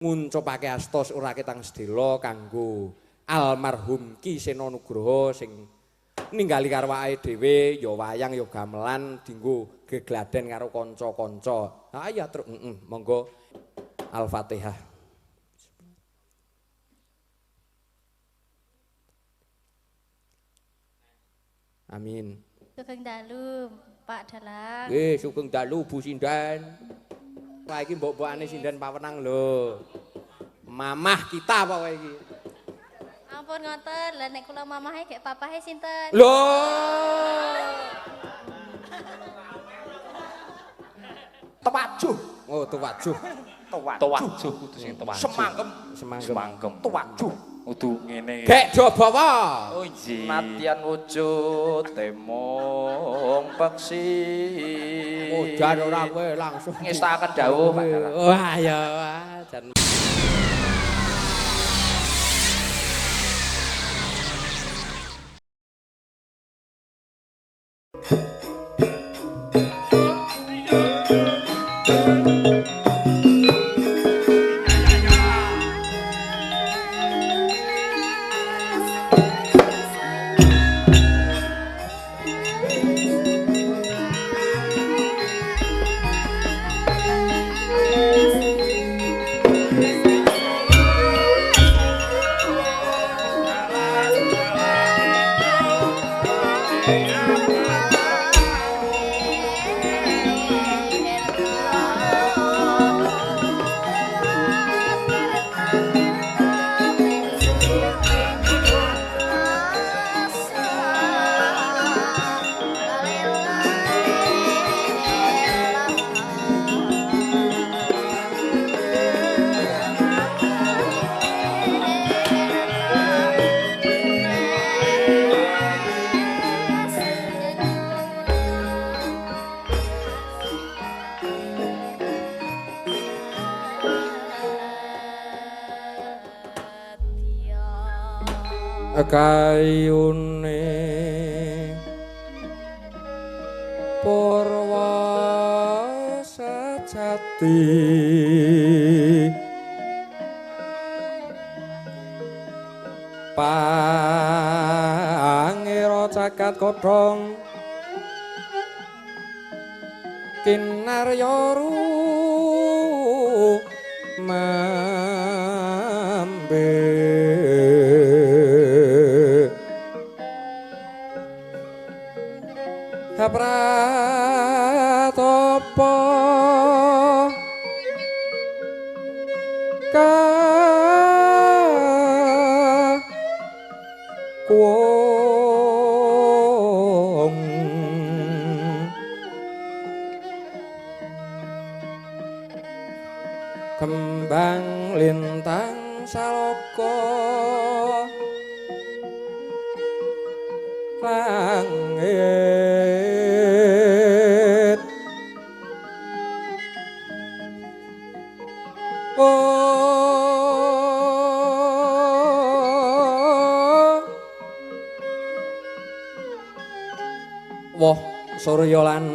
nguncupake asta ora ketang sedela kanggo almarhum Ki Sena Nugroho sing ninggali karo awake dhewe ya wayang ya gamelan dienggo gegladen karo kanca-kanca. Ha iya truk monggo Al-Fatihah. Amin. Sugeng dalu, Pak Dalang. Sugeng dalu Bu Sindan. Wah iki mbok-mbokane Sindan Pawenang lho. Mamah kita apa wae iki? Ampun ngoten, lah nek kula mamahe gek papahe sinten? Lho. Tewajuh. Oh, tewajuh. Tewajuh kudu sing tewajuh. Semangkem. Tewajuh. Kudu ngene. Gek Jabawa. Oh iya. Matian wujud temong peksi. Udan ora kowe langsung ngestaken dawuh Pak Dalang. Wah ya jan kayune purwa sejati pangira cakat kodhong kinarya mambe pratopo ka kuwong kembang lintang saloko langit woh surya lan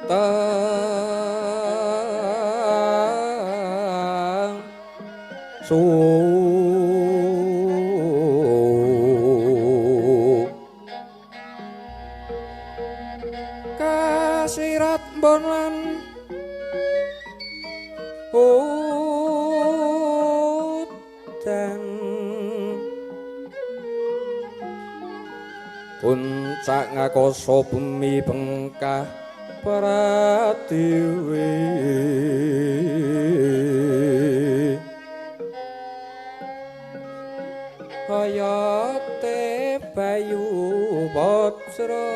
teng kasirat mbon lan udan puncak ngakoso bumi bengkah pratiwi hayate bayu wajra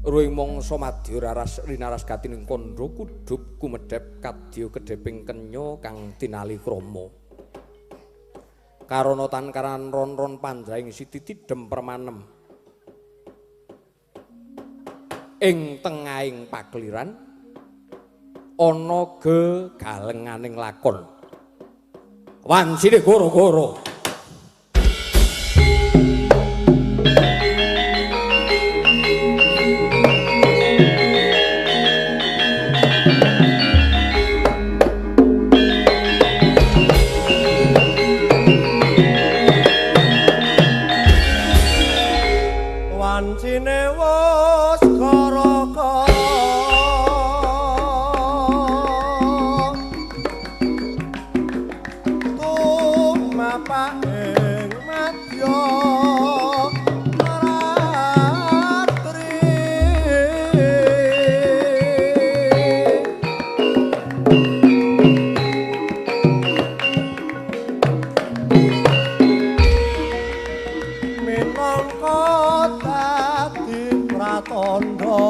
ruing mangsa madya raras rinaras gatining kandha kudhup kumedhep kadya kedheping kenya kang tinali krama Karana tan karan ron-ron pandraing siti tidem permanem. Ing tengahing pakliran ana gegalenganing lakon. Wansine goro-goro. Wancine wis kara-kara tumapak ing madya ratri minangka dadi pratandha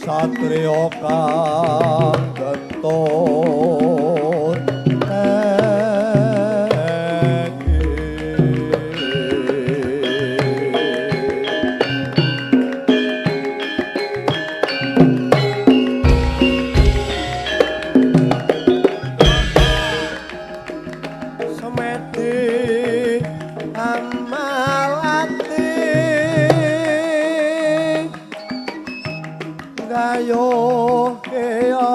satriya kang gentut semedi amalati gayuh keongane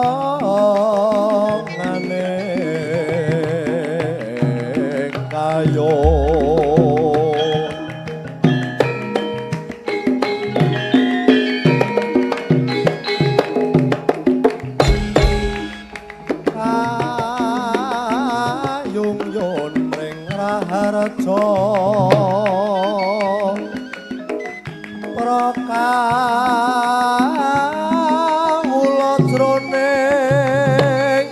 gayuh kayung yun ring raharja prakawula jroning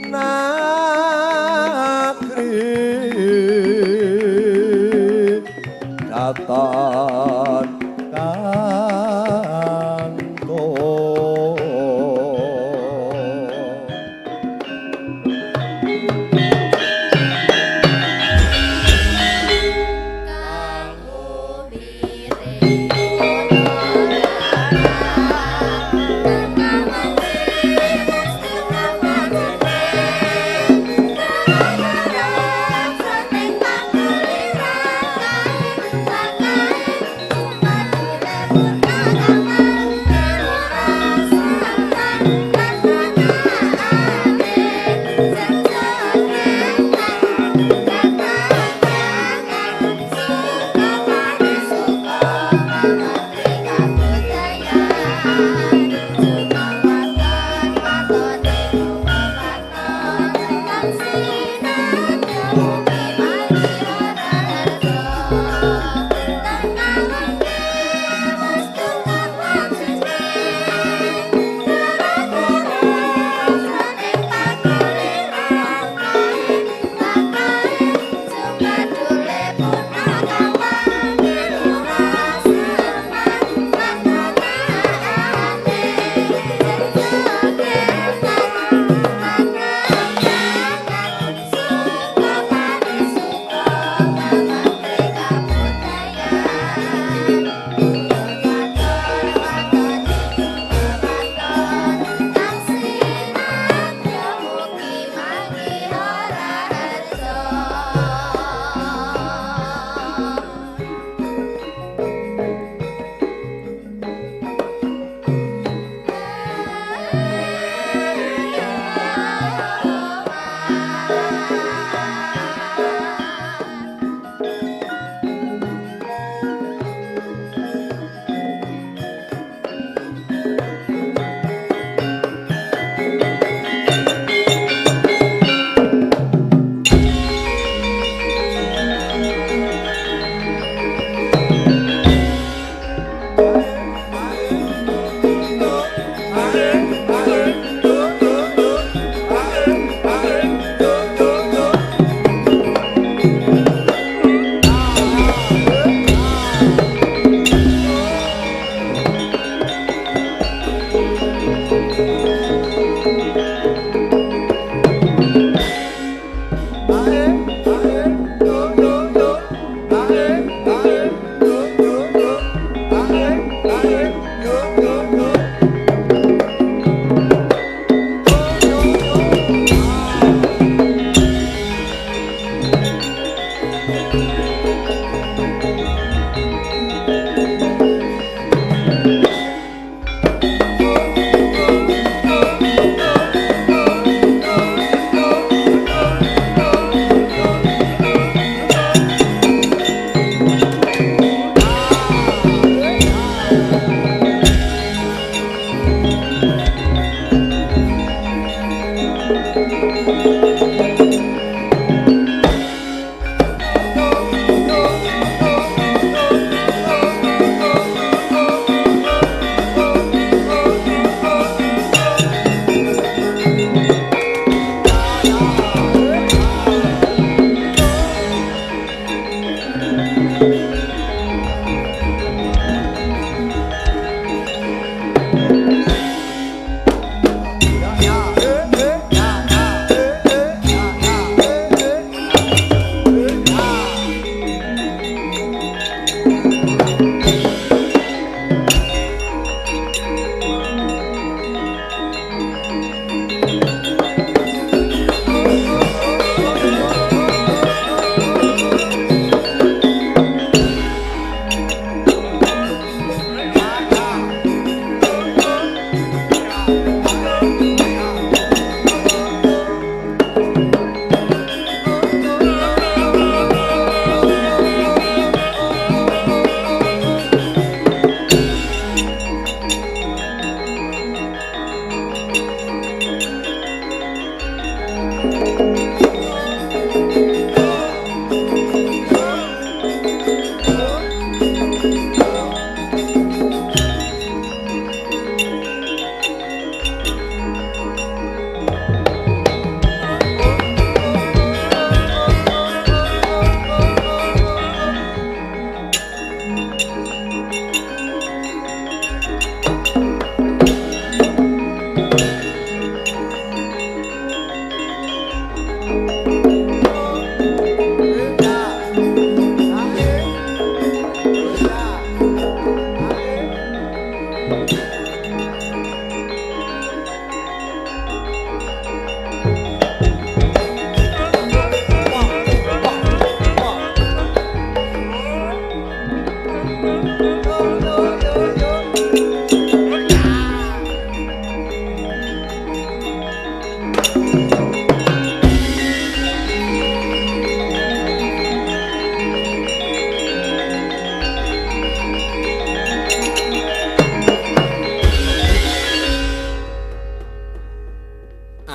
nagri datan kanto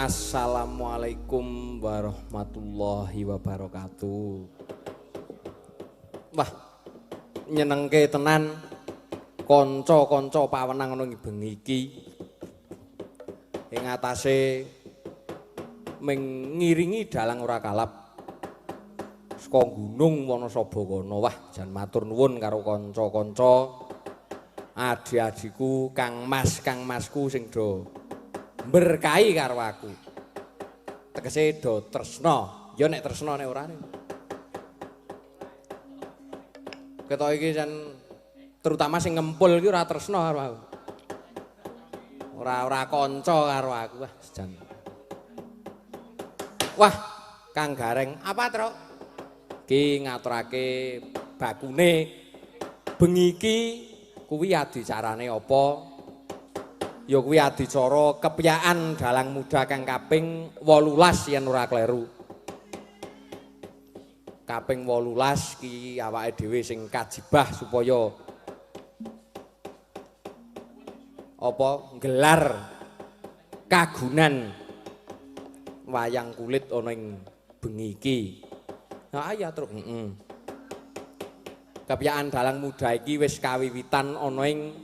Assalamualaikum warahmatullahi wabarakatuh. Wah, nyenengke tenan kanca-kanca pawenang ana bengi iki. Ing atase mengiringi dalang ora kalap saka Gunung Wonosaba kono. Wah, jan matur nuwun karo kanca-kanca adi-adiku, Kang Masku sing do berkahi karo aku. Tegese do tresna. Ya nek tresna nek ora nek. Ketok iki jan terutama sing ngempul iki ora tresna karo aku. Ora kanca karo aku. Wah, jan. Wah, Kang Gareng, apa, Truk? Ki ngaturake bakune bengi iki kuwi adicarane apa? Ya kuwi adicara kepyaan dalang muda kang kaping 18 yen ora kleru. Kaping 18 ki awake dhewe sing kajibah supaya apa nggelar kagunan wayang kulit ana ing bengi iki. Nah ya truk, Kepyaan dalang muda iki wis kawiwitan ana ing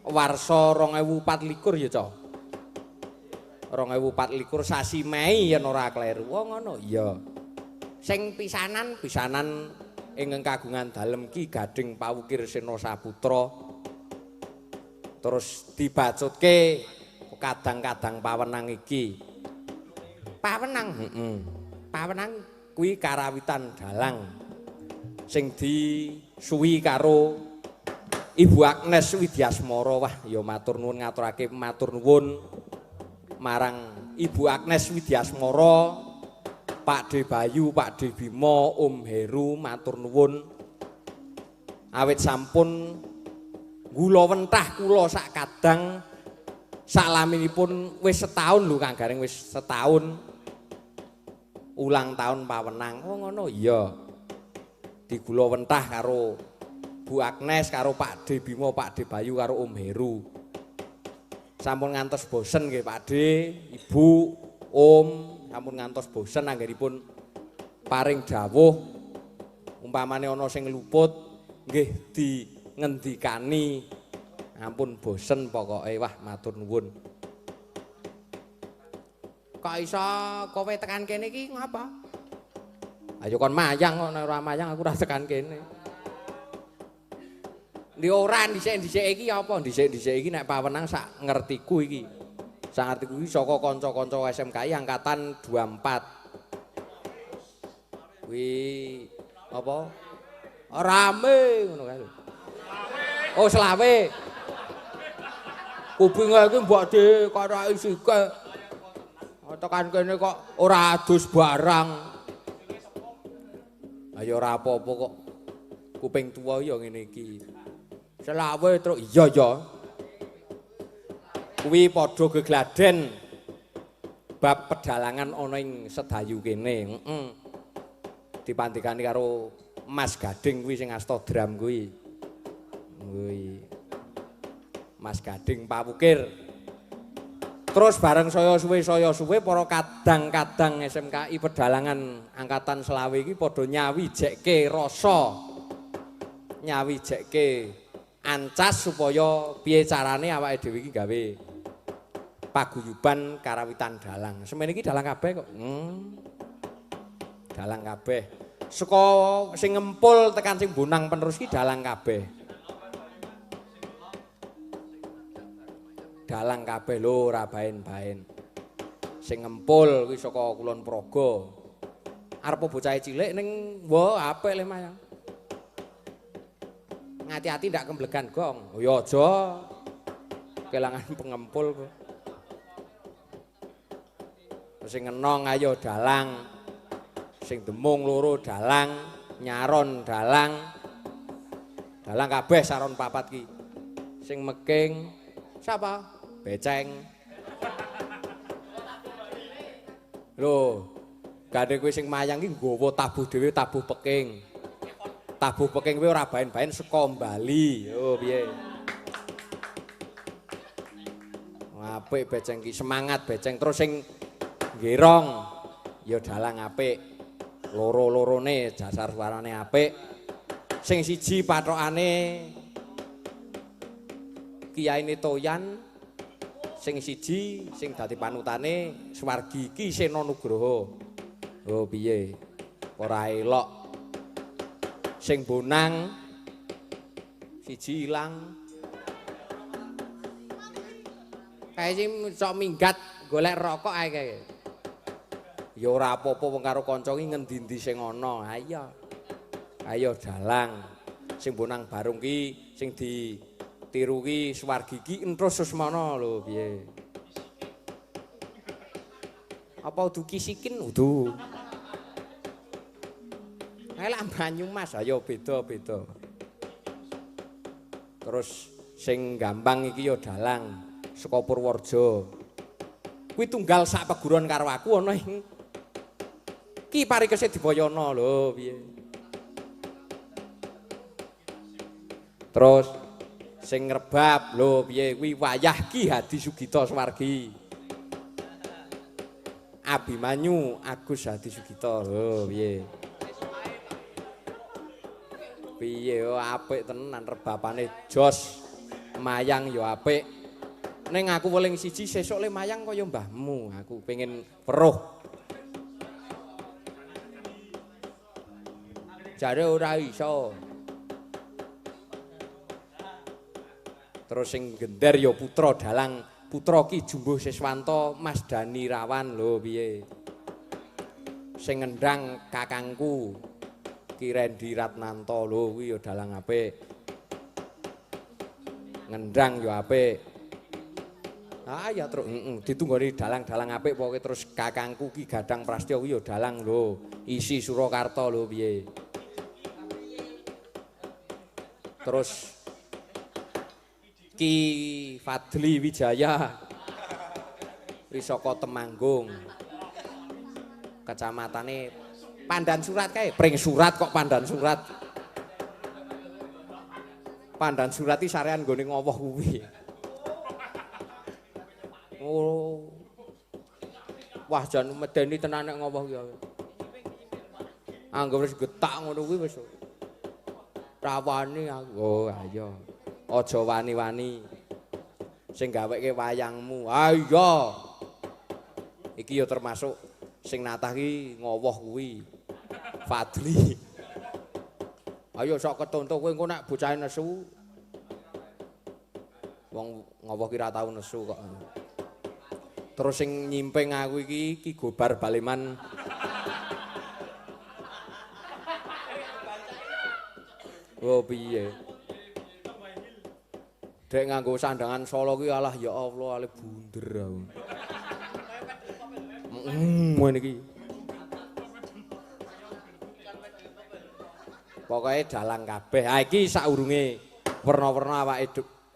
warsa 2024 ya, Cok. 2024 sasi Mei yen ora kleru. Oh ngono, iya. Sing pisanan ingkang kagungan dalem ki Gading Pawukir Sena Saputra. Terus dibacutke kadang-kadang pawenang iki. Pawenang, Pawenang kuwi karawitan dalang sing disuwi karo Ibu Agnes Widyasmara. Wah, ya matur nuwun ngaturake matur nuwun marang Ibu Agnes Widyasmara, Pak De Bayu, Pak De Bima, Om Heru, matur nuwun. Awit sampun gula wentah kula sak kadang saklaminipun wis setahun lho Kang Gareng, wis setahun ulang tahun pawenang. Oh ngono, iya. Digula wentah karo Bu Agnes karo Pak De Bima, Pak De Bayu karo Om Heru. Sampun ngantos bosen nggih Pak De, Ibu. Om sampun ngantos bosen anggenipun paring dawuh umpamane ana sing luput nggih dingendikani ampun bosen pokoke wah matur nuwun. Kok iso kowe tekan kene iki ngapa? Ayo kon mayang kok nek ora mayang aku ora tekan kene. Ndi ora dhisik-dhisik iki apa? Dhisik-dhisik iki nek pawenang sak ngertiku iki. Sak ngertiku iki saka kanca-kanca SMKI angkatan 24. Kuwi apa? Rame ngono kae. Oh, selawe. Kupinge iki mbok dikaraki sikik. Tekan kene kok ora adus barang. Ayo ora apa-apa kok. Kuping tuwa ya ngene iki. Selawe terus iya ya. Kuwi padha gegladen bab pedalangan ana ing Sedayu kene. Dipandhikani karo Mas Gading kuwi sing asta drum kuwi. Kuwi. Mas Gading Pawukir. Terus bareng saya suwe para kadang-kadang SMKI pedalangan angkatan selawe iki padha nyawijekke rasa. Nyawijekke ancas supaya piye carane awake dhewe iki gawe paguyuban karawitan dalang. Semene iki dalang kabeh kok. Dalang kabeh. Saka sing ngempul tekan sing bonang penerus iki dalang kabeh. Dalang kabeh lho ora baen-baen. Sing ngempul kuwi saka Kulon Progo. Arep bocah cilik ning wah apik le mayang. Ngati-ati ndak kemblegan gong. Oh ya aja. Kelangan pengempul kok. Sing enong ayo dalang. Sing demung loro dalang, nyaron dalang. Dalang kabeh saron papat ki. Sing meking siapa? Beceng. Lho, gade kowe sing mayang iki nggawa tabuh dhewe tabuh peking. Tabuh peking kuwi ora baen-baen saka Bali. Oh, piye? Apik beceng ki, semangat beceng terus sing ngerong ya dalang apik. Loro-lorone dasar suarane apik. Sing siji pathokane Kiyaine Toyan, sing siji sing dadi panutane Swargi Ki Sena Nugroho. Oh piye? Ora elok. Sing bonang siji ilang. Kae sing sok minggat golek rokok ae kae. Ya ora apa-apa wong karo kanca iki ngendi-endi sing ana. Ayo. Ayo dalang. Sing bonang barung ki sing ditiru ki Swargi ki entrus susmana lho piye. Apa udu kisikin udu. Elak Banyumas ayo beda-beda. Terus sing gampang iki ya dalang saka Purworejo. Kuwi tunggal sak peguron karo aku ana ing Ki Parikese Dibayana lho piye. Terus sing ngrebab lho piye kuwi wayah Ki Hadi Sugito Swargi. Abimanyu Agus Hadi Sugito lho piye. Piye yo apik tenan rebabane jos. Mayang yo apik. Ning aku weling siji sesuk le mayang kaya mbahmu, aku pengen weruh. Jare ora iso. Terus sing gender ya putra dalang, putra Ki Jumbuh Siswanto, Mas Dani Rawan lho piye. Sing ngendang kakangku Ki Rendi Ratnanto lho kuwi ya dalang apik. Ngendang ya apik. Ah ya terus ditunggoni dalang-dalang apik pokoke terus kakangku Ki Gadang Prastya kuwi ya dalang lho. Isi Surakarta lho piye. Terus Ki Fadli Wijaya Risoko Temanggung. Kacamatane Pandan Surat kae, Pring Surat kok Pandan Surat. Pandan Surat iki sarean nggone ngowoh kuwi. Oh. Wah jan medeni tenan nek ngowoh ki. Anggap wis getak ngono kuwi wis. Ra wani aku. Oh ayo. Aja wani-wani. Sing gaweke wayangmu. Ayo. Iki ya termasuk sing natah ki ngowoh kuwi. Fadli. Ayo sok ketontok kowe engko nek bocah nesu. Wong ngowoh ki ra tau nesu kok. Terus sing nyimping aku iki Ki Gobar Baleman. Oh piye? Dek nganggo sandangan Solo kuwi alah ya Allah ale bunder aku. Ngene iki. Pokoke dalang kabeh. Ha iki saurunge werna-werna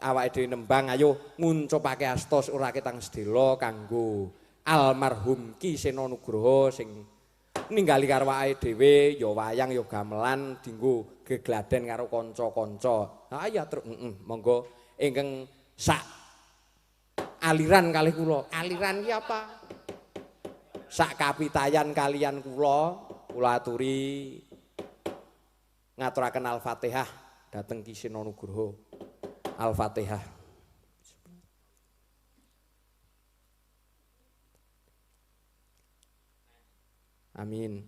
awake dhewe nembang ayo nguncupake asta surake tang sedela kanggo almarhum Ki Sena Nugroho sing ninggali karo awake dhewe ya wayang ya gamelan dienggo gegladen karo kanca-kanca. Ha ya monggo ingkang sak aliran kalih kula. Aliran ki apa? Sak kapitayan kalian kula aturi ngaturaken Al-Fatihah dhateng Ki Sena Nugroho. Al-Fatihah. Amin.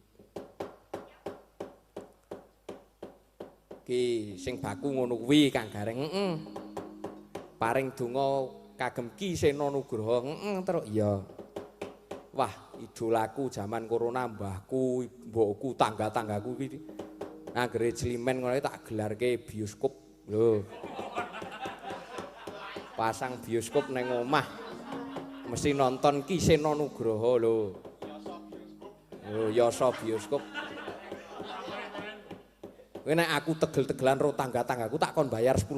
Ki sing baku ngono kuwi Kang Gareng. Paring donga kagem Ki Sena Nugroho. Terus iya. Wah, idolaku zaman corona mbahku, mbokku, tangga-tanggaku iki. Anggere Jlimen ngono tak gelarke bioskop. Lho. Pasang bioskop neng omah mesti nonton Ki Sena Nugroho lho. Oh, Yasa bioskop. Kowe nek aku tegel-tegelan karo tangga-tanggaku tak kon bayar 10.000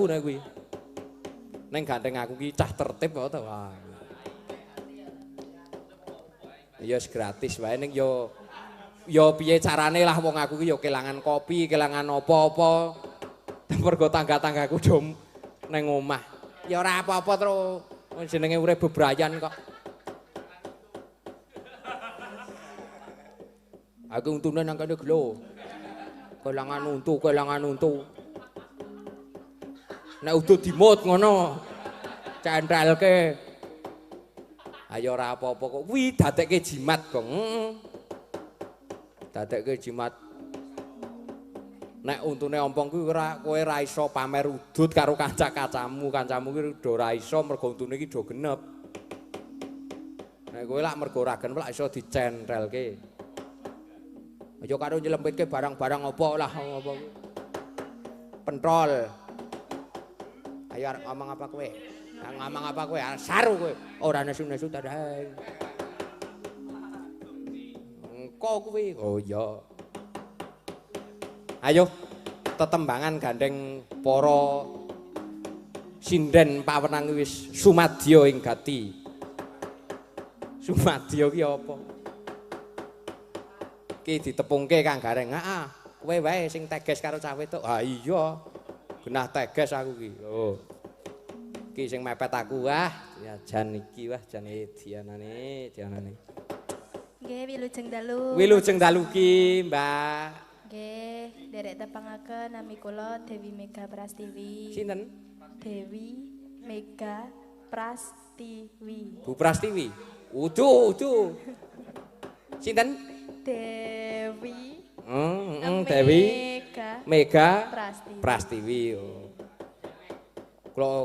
nek kuwi. Neng gandeng aku ki cah tertib kok to. Wah. Ya gratis wae ning ya piye carane lah wong aku ki ya kelangan kopi, kelangan apa-apa. Mergo tangga-tanggaku dom neng omah. Ya ora apa-apa terus jenenge urip bebrayan kok. Aku untune nang kene gelo. Kelangan untu. Nek udo dimut ngono. Centelke. Ayo ora apa-apa kok. Kuwi dadekke jimat, Gong. Dadekke jimat. Nek untune ompong kuwi kowe ora iso pamer udut karo kanca-kancamu kuwi do ora iso mergo untune iki do genep. Nek kowe lak mergo ora genep lak iso dicentelke. Aja karo nyelempitke barang-barang apa lah apa kuwi. Pentol. Ayo arep ngomong apa kowe? Ngomong apa kowe? Saru kowe. Ora nesu-nesu ta dae. Engko kuwi. Oh iya. Ayo tetembangan gandeng para sinden pawenang wis sumadya ing gati. Sumadya ki apa? Ki ditepungke Kang Gareng. Heeh, kowe wae sing teges karo cah wedok. Ha iya. Genah teges aku ki. Oh. Ki sing mepet aku wah, ya jan iki wah jan dianane. Nggih, wilujeng dalu. Wilujeng dalu ki, Mbak. Nggih, derek tepangaken nami kula Dewi Mega Prastiwi. Sinten? Dewi Mega Prastiwi. Bu Prastiwi. Udu. Sinten? Dewi. Dewi Mega Prastiwi. Prastiwi. Oh.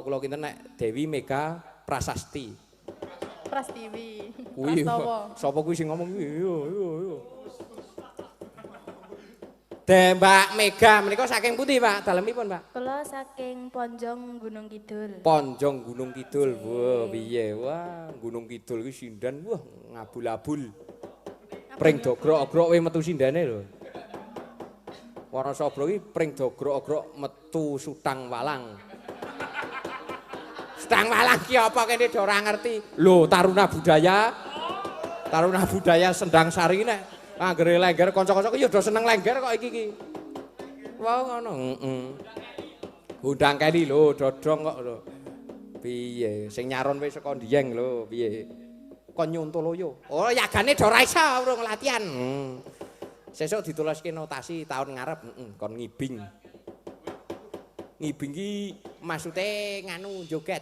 Kula kinten nek Dewi Mega Prasasti. Prastiwi. Kuwi sapa kuwi sing ngomong kuwi? Yo. Mbak Mega menika saking pundi, Pak? Dalemipun, Pak? Kula saking Ponjong Gunung Kidul. Ponjong Gunung Kidul. Wah, piye? Wah, Gunung Kidul ki sindan wah ngabul-abul. Pring dogrok-ogrok we metu sindane lho. Wanasabra ki pring dogrok-ogrok metu Sutang Walang. Sutang Walang ki apa kene ora ngerti. Lho, Taruna Budaya Sendang Sari nek anggere lengger kanca-kanca ki ya do seneng lengger kok iki. Wah ngono, Gundang keli lho, dodong kok lho. Piye, sing nyaron wis saka Dieng lho, piye. kon Nyontoloyo. Oh, yagane do ora iso urung latihan. Sesuk ditulaske notasi tahun ngarep, kon ngibing. Ngibing ki maksude nganu joget.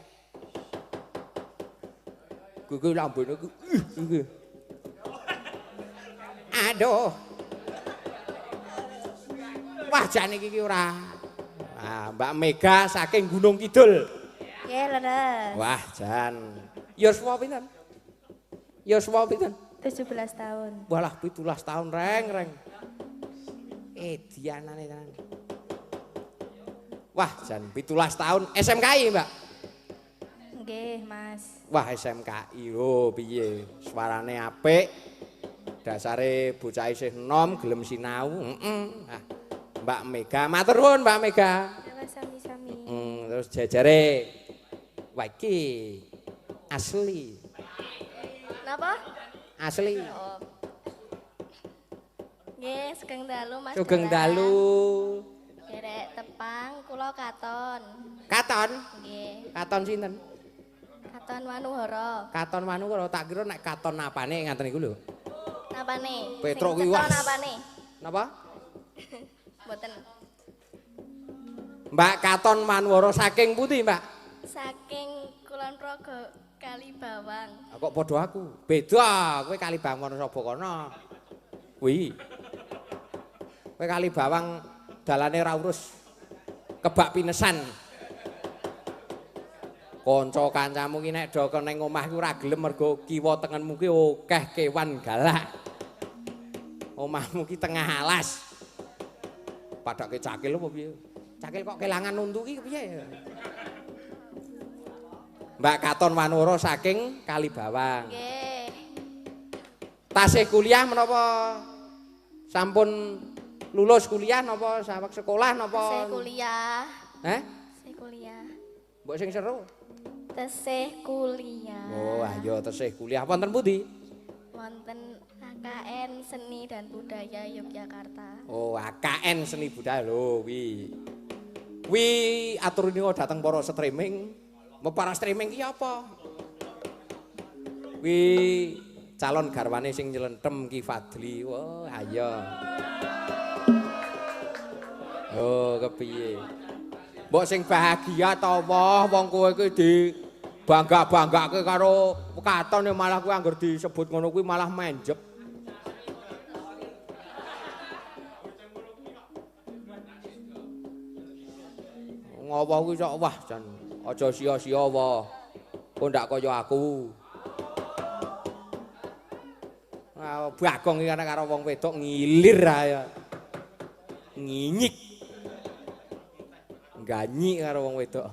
Kuwi lambene ku. Aduh. Wah, jane iki ora. Ah, Mbak Mega saking Gunung Kidul. Nggih, leres. Wah, jan. Yuswa pinten? Yuswa pinten? 17 tahun. Walah 17 tahun reng. Dianane tenan. Wah, jan 17 tahun SMKI, Mbak. Nggih, Mas. Wah, SMKI. Oh, piye? Suarane apik. Dasare bocah isih enom gelem sinau. Ah, Mbak Mega, matur nuwun Mbak Mega. Ya, sami-sami. Terus jajare wah iki asli. Napa? Asli. Oh. Nggih, sugeng dalu Mas. Sugeng Dalan. dalu. Derek tepang kula katon. Katon? Nggih. Katon sinten? Katon Manuhara. Katon Manuhara tak kira nek katon apane ngaten iku lho. Napane? Petruk Sing kuwi wah. ceton napane? Napa? Mboten. Mbak Katon Manuhara saking pundi, Mbak? Saking Kulon Progo Kalibawang. Kok padha aku? Beda, kowe Kalibawang Wonosobo kono. Kuwi. Kowe Kalibawang dalane ora urus. Kebak pinesan. Kanca kancamu ki nek do ning omah ki ora gelem mergo kiwa tengenmu ki akeh kewan galak. Omahmu ki tengah alas. Padake cakil apa piye? Cakil kok kelangan untu ki piye? Mbak Katon Manuhara saking Kalibawang. Nggih. Tasih kuliah menapa sampun lulus kuliah napa saweg sekolah napa? Tesih kuliah. Tesih kuliah. Mbok sing seru. Tesih kuliah. Oh, ayo tesih kuliah wonten pundi? Wonten AKN Seni dan Budaya Yogyakarta. Oh, AKN Seni Budaya lho wi. Wi atur niku dateng para streaming. Para streaming ki apa? Wi calon garwane sing nyelentem Ki Fadli. Wah, ayo. Oh, kepiye? Mbok sing bahagia ta wah wong kowe iki di bangga-banggake karo katon malah kowe anggar disebut ngono kuwi malah menjep. Ngopo kuwi sok wah jan aja sia-sia wae. Kok ndak kaya aku. Bagong iki karo wong wedok ngilir ae. Nginyik. Ganyi karo wong wedok.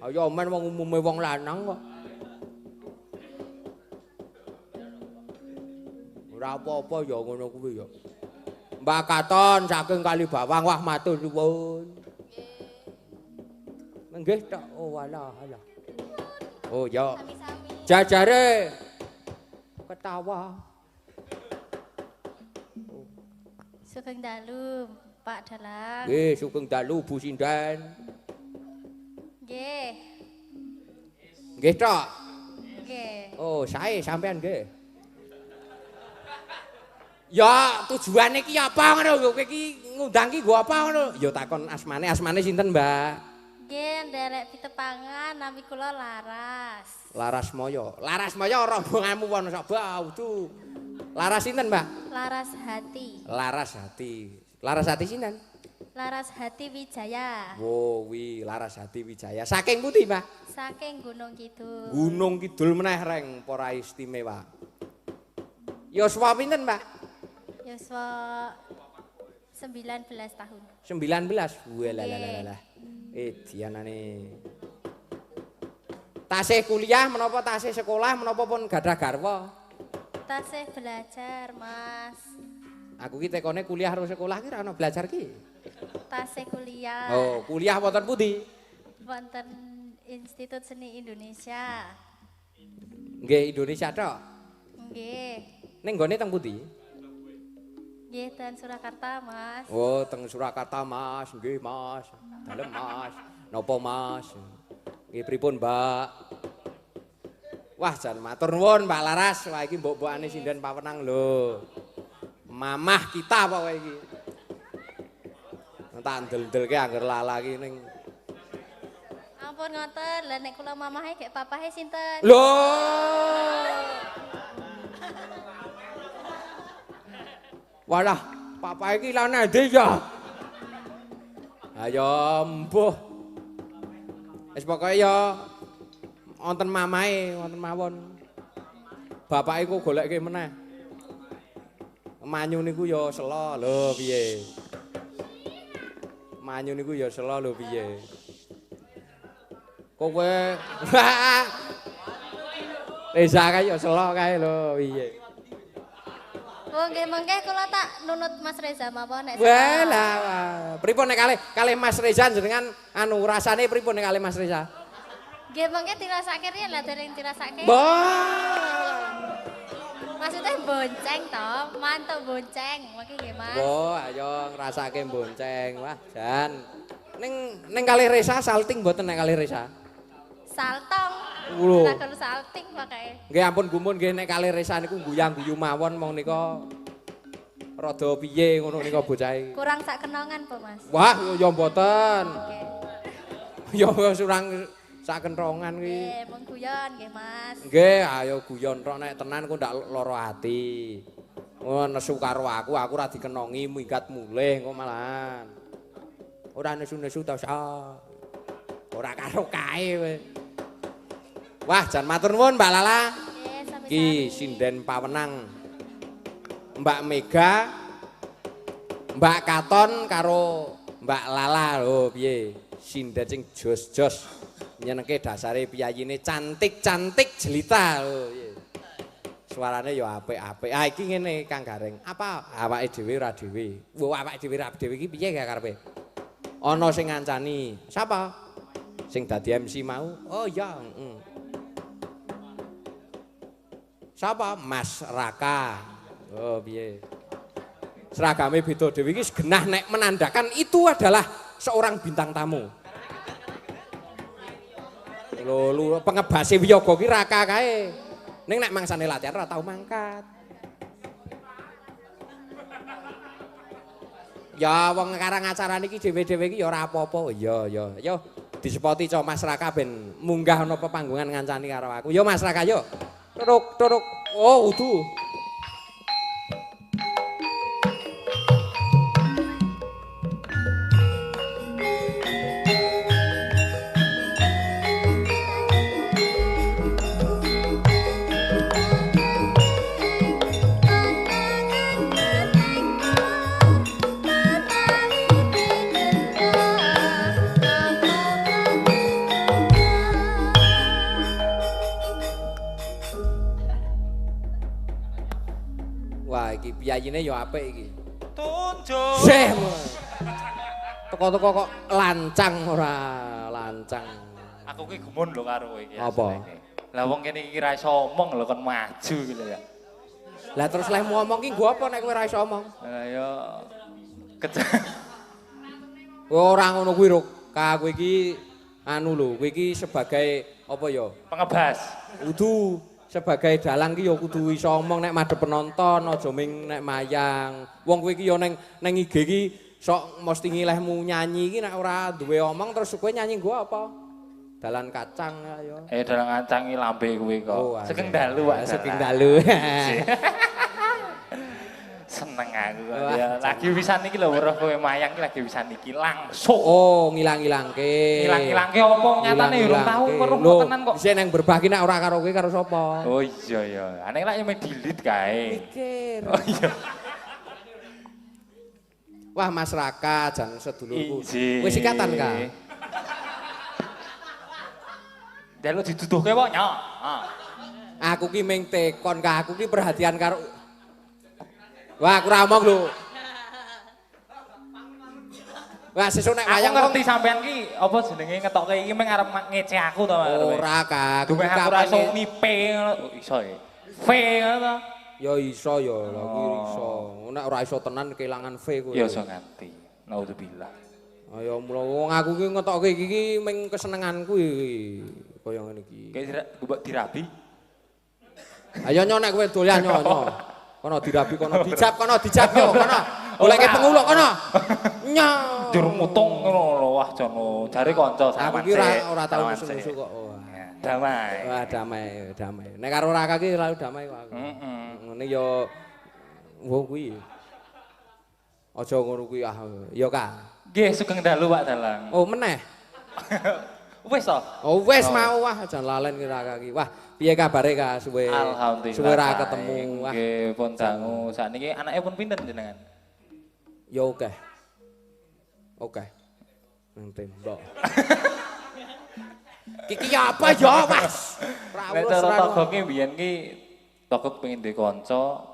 Ayo men wong umume wong lanang kok. Ora apa-apa ya ngono kuwi ya. Mbak Katon saking Kalibawang wah matur nuwun. Nggih tok. Oh alah. Oh ya. Sami-sami. Jajare ketawa. Sugeng dalu Pak Dalang. Nggih, sugeng dalu Bu Sinden. Nggih. Nggih tok. Nggih. Oh, sae sampean nggih. Ya, tujuane ki apa ngono lho, kowe ki ngundang ki nggo apa ngono? Ya takon asmane sinten, Mbak? Nggih, nderek pitepangan nami kula Laras. Laras Moyo. Laras Moyo rombonganmu Wonosobo audu. Laras sinten, Mbak? Laras Hati. Laras Hati. Laras Hati sinten? Laras Hati Wijaya. Oh, wi Laras Hati Wijaya. Saking pundi, Mbak? Saking Gunung Kidul. Gunung Kidul meneh reng para istimewa. Yuswa pinten, Mbak? Yuswa 19 tahun. 19. Walah. Dianane. Tasih kuliah menapa tasih sekolah menapa pun gadah garwa? Tasih belajar, Mas. Aku ki tekone kuliah karo sekolah ki ora ono belajar ki. Tasih kuliah. Oh, kuliah wonten pundi? Wonten Institut Seni Indonesia. Nggih, Indonesia tok. Nggih. Ning nggone teng pundi? Nggih, ten Surakarta, Mas. Oh, teng Surakarta, Mas. Nggih, Mas. Dalem, Mas. Napa, Mas? Nggih pripun, Mbak? Wah, jan matur nuwun Mbak Laras. Wah iki mbok-mbokane sinden Pawenang lho. Mamah kita apa kowe iki? Tak ndel-ndelke angger lala iki ning. Ampun ngoten, lah nek kula mamahe gek papahe sinten? Lho. Walah, papa iki lan endi ya? Ayo mbuh. Wis pokoke ya wonten mamahe, wonten mawon. Bapake ku goleke meneh. Manyu niku ya sela lho piye. Manyu niku ya sela lho piye. Kowe Reza kae ya sela kae lho piye. Oh nggih mengke kula tak nunut Mas Reza mawon nek. Wah lah, pripun nek kalih Mas Reza jenengan anu rasane pripun nek kalih Mas Reza? Nggih mengke dirasake riyen lah dereng dirasake. Maksudnya bonceng toh, mantuk bonceng, mungkin nggih Mas. Oh, ayo ngrasake bonceng. Wah, Jan. Ning kalih Reza salting mboten nek kalih Reza? Saltong. Lho. Tak salting pakai. Nggih ampun gumun nggih nek kalih Reza niku guyang-guyu mawon mong nika rada piye ngono nika bocahe. Kurang sak kenongan po Mas. Wah, ya mboten. Nggih. Ya surang sak kentongan kuwi. Nggih, mung guyon nggih Mas. Nggih, ayo guyon tok nek tenan ku ndak lara ati. Oh, nesu karo aku ora dikenongi minggat mulih kok malahan. Ora nesu-nesu ta sa. Ora karo kae kowe. Wah, jan matur nuwun Mbak Lala. Nggih, sami-sami. Ki sinden Pawenang. Mbak Mega, Mbak Katon karo Mbak Lala lho piye? Sinden sing jos-jos. Nyenengke dasare piyayine cantik-cantik jelita lho piye. Suarane ya apik-apik. Ah iki ngene Kang Gareng. Apa awake dhewe ora dhewe? Wo awake dhewe ra dhewe iki piye ya karepe? Ana sing ngancani. Sapa? Sing dadi MC mau? Oh iya, heeh. Sapa? Mas Raka. Oh piye? Seragame beda dhewe iki genah nek menandakan itu adalah seorang bintang tamu. Lho, pengebase wiyaga ki Raka kae. Ning nek mangsane latihan ora tau mangkat. Ya wong karang acarane iki dhewe-dhewe iki ya ora apa-apa. Iya, ya. Yo disepoti co Mas Raka ben munggah ana pepanggungan ngancani karo aku. Yo Mas Raka yo. Turuk. Oh, udu. Wah, iki piyayine ya apik iki. Tunjuk. Seh. Teko-teko kok lancang ora lancang. Aku ki gumun lho karo kowe iki. Apa? Lah wong kene iki ra iso omong lho kon maju iki lho ya. Lah terus leh mau omong ki nggo apa nek kowe ora iso omong? Lah ya Ora ngono kuwi, Ruk. Ka kowe iki anu lho, kowe iki sebagai apa ya? pengebas. Kudu sebagai dalang ki ya kudu iso omong nek madhep penonton, aja ming nek mayang. Wong kowe iki ya ning IG ki sok mesti ngilehmu nyanyi iki nek ora duwe omong terus kowe nyanyi nggo apa? Dalan kacang ya. Dalang ngancangi lambe kowe kok. Oh, Saking dalu wae. Saking dalu. Seneng aku kok. Ya lagi wisan iki lho weruh kowe mayang iki lagi wisan iki langsung. Oh, ngilang-ilangke. Ngilang-ilangke opo nyatane urung tau weruh tenan kok. Dhisik nang berbagi nek ora karo kowe karo sapa? Oh iya ya. Aneh lak yo delete kae. Mikir. Oh iya. Wah, Mas Raka jan sedulurku. Iji. Wis ikatan ka? Delok diduduhke kok nyok. Aku ki ming tekon ka, aku ki perhatian karo. Wah, aku ra omong lho. Wah, sesuk nek wayang Aku ngerti sampean ki apa jenenge ngetokke iki mung arep ngece aku to. Ora ka. Duwe aku ra iso nipe ngono. Iso ya. V ngono to. Ya iso ya, lagi iso. Nek ora iso tenan kelangan V kowe. Ya iso nganti. Naudzubillah. Ayo mula wong aku ki ngetokke iki ming kesenenganku iki. Kaya ngene iki. Kayak mbok dirabi. Ayo nyo nek kowe doyan nyo. Kono dirabi kono dijab yo kono. Olehke penguluk kono. Nyo. Jur mutung ngono lho wah jono. Jare kanca Aku sampean. ki ora tau musuh-musuh kok. Damai. Wah damai. Nek karo Raka ki selalu damai kok aku. Ngene yo wo kuwi. Aja ngono kuwi ah. Ya Kak. Nggih sugeng dalu Pak Dalang. Oh meneh. Wis to? Oh wis mau wah jan lalen ki Raka ki. Wah, piye kabare Kak suwe? Alhamdulillah. Suwe ra ketemu. Wah. Nggih pun dangu. Sakniki anake pun pinten jenengan? Ya oke. Oke. Nang tembok. Kiki apa ya, Mas? Nek cara togoke biyen ki togok pengen duwe kanca.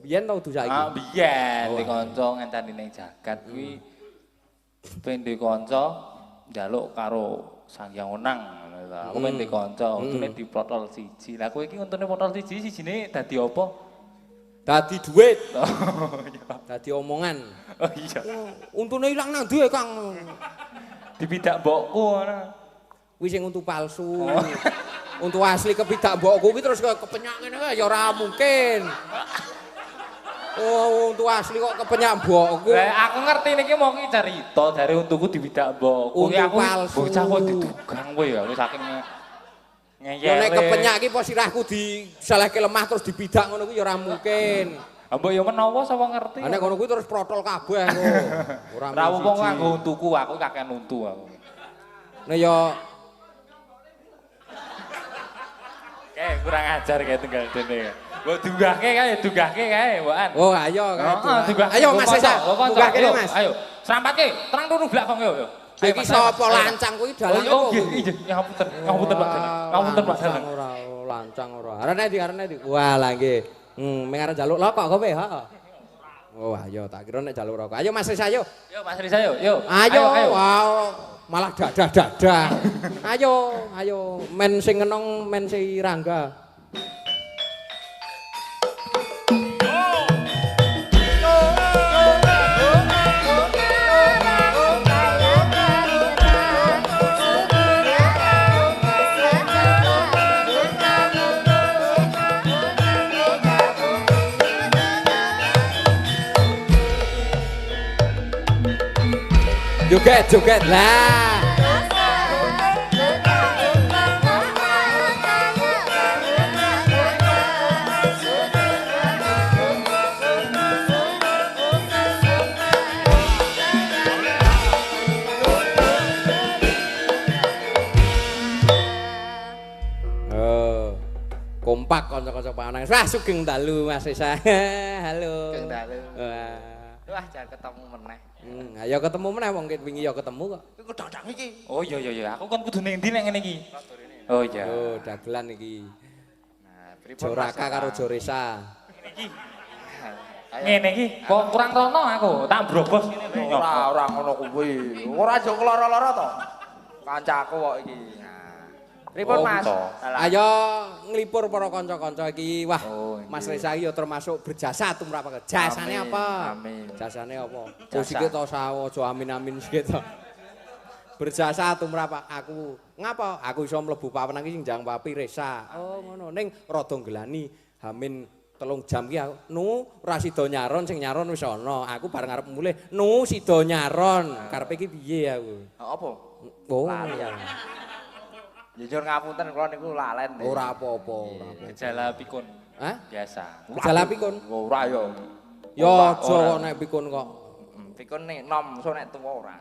Biyen tau du saiki. Ah biyen duwe kanca ngenteni ning jagat kuwi pengen duwe kanca njaluk karo Sangyang Wenang ngono lho. Aku pengen duwe kanca, untune diprotol siji. Lah kowe iki untune protol siji, sijine dadi apa? Dadi duit. Dadi omongan. Oh iya. Untune ilang nang ndi Kang? Dipidak mbokku ngono. Kuwi sing untu palsu. Untu asli kepidak mbokku kuwi terus kepenyak ngene ya ora mungkin. Oh, untu asli kok kepenyak mbokku. Lah aku ngerti niki mau ki cerita dari untuku dipidak mbokku. Kuwi aku bocah kok didugang kowe ya saking ngeyel. Nek kepenyak ki po sirahku disalahke lemah terus dipidak ngono kuwi ya ora mungkin. Mbok ya menawa sapa ngerti. Nek ngono kuwi terus protol kabeh engko. Ora apa nganggo untuku aku kakean untu aku. Nek ya Kurang ajar kayak tunggal dene. Mbok dunggahke kae, Mbokan. Oh, ayo kae. Ayo Mas Reza. Buka kene Mas. Ayo, serampatke, terang dulu belakang yo. Iki sapa lancang kuwi dalan Oh, opo? nggih, ngapunten. Ngapunten Pak Dalang. Ngapunten Pak Dalang. Ora lancang ora. Arene ndi? Wah, lah nggih. Meng arep njaluk rokok kowe, heeh. Oh, ayo tak kira nek njaluk rokok. Ayo Mas Reza ayo. Yo Mas Reza yo. Ayo. Wow. Malah dadah. Ayo. Men sing ngenong men si Rangga. Joget lah. Kompak kanca-kanca panang. Wah, sugeng dalu Mas Reza. Halo. Sugeng dalu. Wah, jangan ketemu meneh. Ayo ketemu meneh wong wingi ya ketemu kok. Iku dadang iki. Oh iya. Aku kan kudu ning ndi nek ngene iki. Oh iya. Oh, dagelan iki. Nah, pripun Joraka karo Joresa. Ngene iki kok kurang rono aku, tak brobos ngene. Ora ngono kuwi. Ora aja keloro-loro to. Kancaku kok iki. Pripun Mas? Ayo nglipur para kanca-kanca iki. Wah, Mas Reza iki ya termasuk berjasa tumrap jasane apa? Amin. Jasane apa? Oh sikit to sawo, aja amin-amin sikit to. Berjasa tumrap aku. Ngapa? Aku iso mlebu pawenan iki sing njang papi Reza. Oh ngono. Ning rada ngelani Hamin 3 jam ki aku. Nu ora sida nyaron sing nyaron wis ana. Aku bareng arep mulih. Nu sida nyaron. Karepe iki piye aku? Apa? Oh. Jujur ngapunten kula niku lalen. Ora apa-apa, ora. Gejala pikun. Hah? Biasa. Gejala pikun? Ora ya. Ya aja kok nek pikun kok. Pikun nek nom, so nek tuwa ora.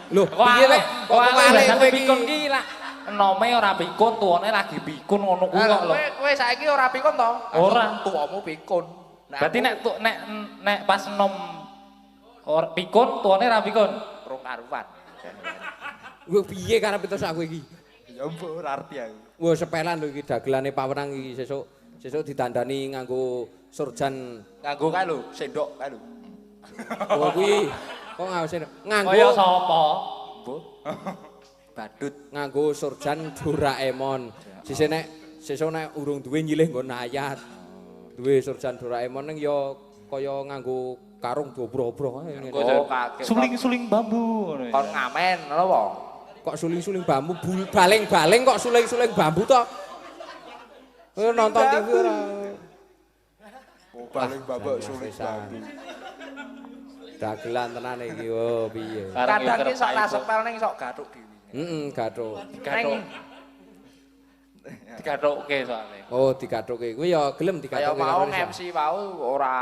Lho, piye lho? Kok balik kowe pikun ki lah. Nome ora pikun, tuwane lagi pikun ngono kuwi kok lho. Kowe saiki ora pikun to? Ora. Tuwamu pikun. Berarti nek pas nom ora pikun, tuwane ora pikun. Rung karuan. Lho piye karepe terus aku iki? Ya mbok ora arti aku. Wah sepelan lho iki dagelane pawenang iki sesuk didandani nganggo surjan Nganggo kae lho, sendok kae lho. Oh kuwi kok nganggo sendok. Nganggo Kaya sapa? Mbok. Badut nganggo surjan Doraemon. Sesuk nek urung duwe nyilih nggon ayat. Duwe surjan Doraemon ning ya kaya nganggo karung dobro-bro ngene. Suling-suling bambu ngono. Kon ngamen apa? Kok suling-suling bambu, baling-baling kok suling-suling bambu to? Kowe nonton TV ora? Oh, paling babak sulit Pisan. babi. Dagelan tenan iki oh piye. Kadang ki sok rasepel ning sok gathuk dhewe. Heeh, gathuk. Digathuke soalnya. Oh, digathuke. Kuwi ya gelem Kaya digathuke mau karo Risa. MC wau ora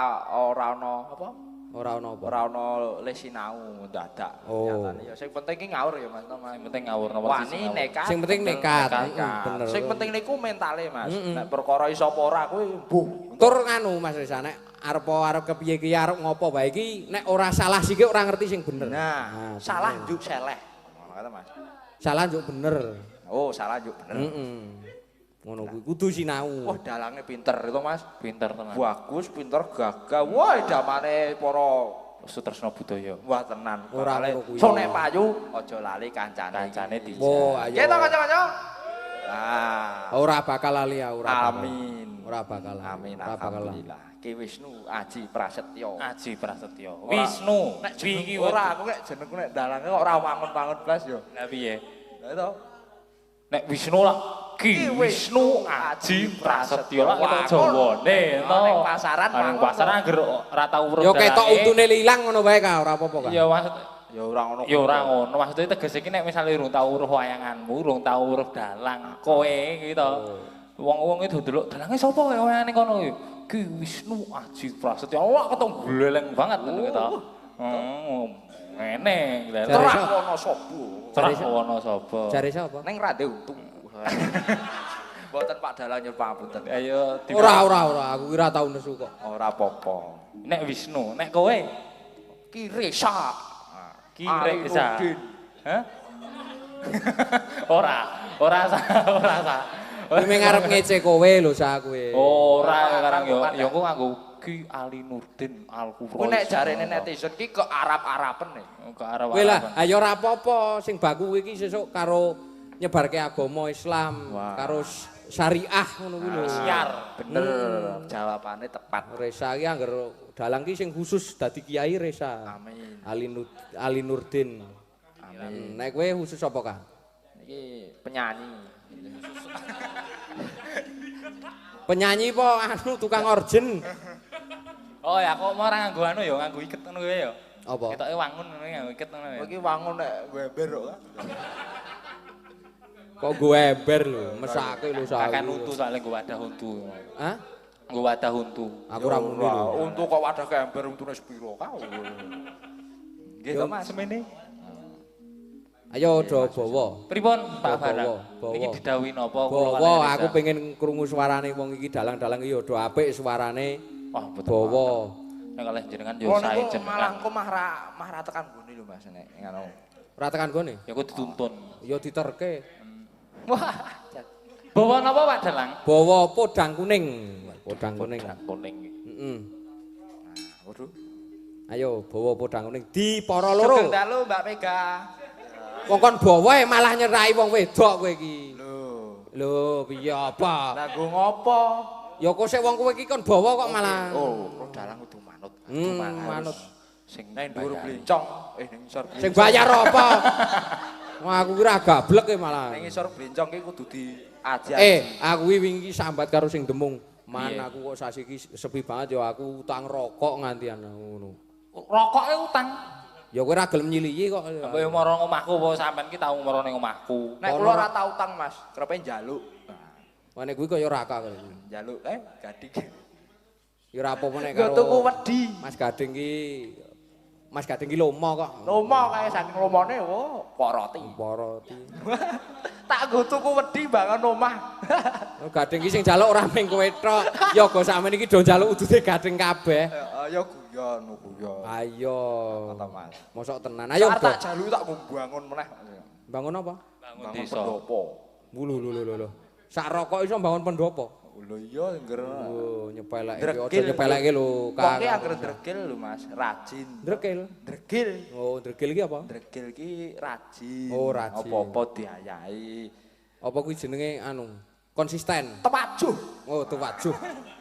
ana apa? Ora ono apa? Ora ana les sinau dadak. Oh. Nyatane ya sing penting ki ngaur ya Mas. Yang penting ngawur nomor Wani nekat. Sing penting nekat. Nekat. Bener. Sing penting niku mentale Mas. Nek perkara iso apa ora kuwi mbuh. Tur nganu Mas Risa nek arep kepiye ki arep ngopo bae iki nek ora salah sikik ora ngerti sing bener. Nah, salah njuk seleh. Ngono kata Mas. Salah njuk bener. Oh, salah njuk bener. Heeh. Ngono kuwi kudu sinau. Wah, dalange pinter itu Mas. pinter tenan. Bagus, pinter, gagah. Wah, damane para Sutresna budaya. wah tenan. Ora Bakale, ngono kuwi. so nek payu aja lali kancane. Kancane dijak. Oh, ayo. Gitu kanca-kanca. Nah, Ora bakal lali ya, ora bakal. amin. Ora bakal. Amin. Ora bakal. Alhamdulillah. Ki Wisnu Aji Prasetyo. Aji Prasetyo. Ora- Wisnu. Nek Iki jeneng ora aku nek jenengku nek dalange kok ora wangun-wangun blas yo. Lah piye? Lah itu. Nek Wisnu lah Ki Wisnu Aji Prasetyo lah Wah, ketok Jawane to. ning pasaran Ning mangun. pasaran anggere ora tau urut. Yo ketok dalange. untune lilang ngono bae ka, ora apa-apa ka. Iya maksud Ya ora ngono. ya ora ngono. Maksudnya tegese iki nek misale urung tau uruh wayanganmu, urung tau uruh dalang, kowe gitu. Wong-wong itu delok dalange sapa kowe wayangane kono iki? Ki Wisnu Aji Prasetyo. Wah ketok gleleng banget ngono gitu. Ngene. Terah wono sobo. Terah wono sapa? Jare sapa? Ning rade untung. Mboten Pak Dalang nyuwun pangapunten. Ayo Ora, aku kira tau nesu kok. Ora apa-apa. Nek Wisnu, nek kowe Ki Resa. Ki Reza. Nurdin. Hah? Ora sa. Kuwi mung arep ngece kowe lho sa kowe. Ora sekarang yo engko nganggo Ki Ali Nurdin Al-Qurra. Ku nek jarene netizen ki ke Arab-Araben nih. ke arah Kowe lah, ayo ora apa-apa sing baku kowe iki sesuk karo nyebarke agama Islam, Wah. karo syariah ngono kuwi lho. siar. Bener, jawabane tepat. Resa iki angger dalang ki sing khusus dadi kiai Resa. Amin. Ali Nurdin. Amin. Nek kowe khusus apa ka? Iki penyanyi. Penyanyi po anu tukang orjen. Oh ya kok mau ora nganggo anu ya, nganggo iket ngono kowe ya. Apa? Ketoke wangun ngono nganggo iket ngono ya. Iki wangun nek weber kok. Kok gue ember lho, mesake lho saiki. Akan untu soalnya gue wadah untu. Hah? Gue wadah untu. Aku ora muni lho. Untuk kok wadah ke ember untune sepiro kau. Nggih to Mas. Semene. Ayo do bawa. Pripun Pak Bawa, Barang? bawa. Iki didhawuhi napa Bawa, aku pengen krungu suarane wong iki dalang-dalang iki ya do apik suarane. Wah, betul. Bawa. Nek kalih jenengan yo Kalau sae niku malah jenengan. engko mah ra tekan gone lho Mas nek ngono. Ora tekan gone. Ya aku dituntun. Ya diterke. Wah. Bawa napa Pak Dalang? Bawa podang kuning. Podang kuning. Podang kuning. Heeh. Waduh. Ayo bawa podang kuning di para loro. Sugeng dalu Mbak Mega. Wong kon bawa malah nyerai wong wedok kowe iki. Lho. Lho, piye apa? Lah nggo ngopo? Ya kok sik wong kowe iki kon bawa kok malah. Oh, kok dalang kudu manut. Manut. Sing Neng dhuwur blencong, ning ngisor Sing bayar apa? Wah, aku kira gablek e malah. ning ngisor blencong ki kudu diaji. Aku wingi sambat karo sing demung. Man Piye? aku kok sasi iki sepi banget ya aku utang rokok nganti ana ngono. rokoke utang. Ya kowe ora gelem nyilihi kok. Apa yo mara omahku apa sampean ki tau mara ning omahku. Nek kula ora tau utang, Mas. Krepe njaluk. Wah nek kuwi kaya raka kaya kuwi. Njaluk gading. Ya ora apa-apa nek Yo karo tuku wedi. Mas Gading ki lomo kok. Lomo kae saking lomone wo kok roti. Poroti. Tak nggo tuku wedi bangun omah. Gading ki sing njaluk ora mung kowe tok. Ya go sampeyan iki do njaluk udune Gading kabeh. Ayo guyon, guyon. Ayo. Kata Mas. Mosok tenan. Ayo Sak go. tak jalu tak nggo bangun meneh. Bangun apa? Bangun Bangun desa. pendopo. Lho. Sak rokok iso bangun pendopo. Lho iya ngger. Oh, nyepelek iki Dregil. aja nyepeleke lho, Wong Kang. ki anggere dregil lho Mas, rajin. Dregil. Dregil. Oh, dregil iki apa? Dregil ki rajin. Oh, rajin. Apa-apa diayahi. Apa kuwi jenenge anu? Konsisten. Tewajuh. Oh, tuwajuh.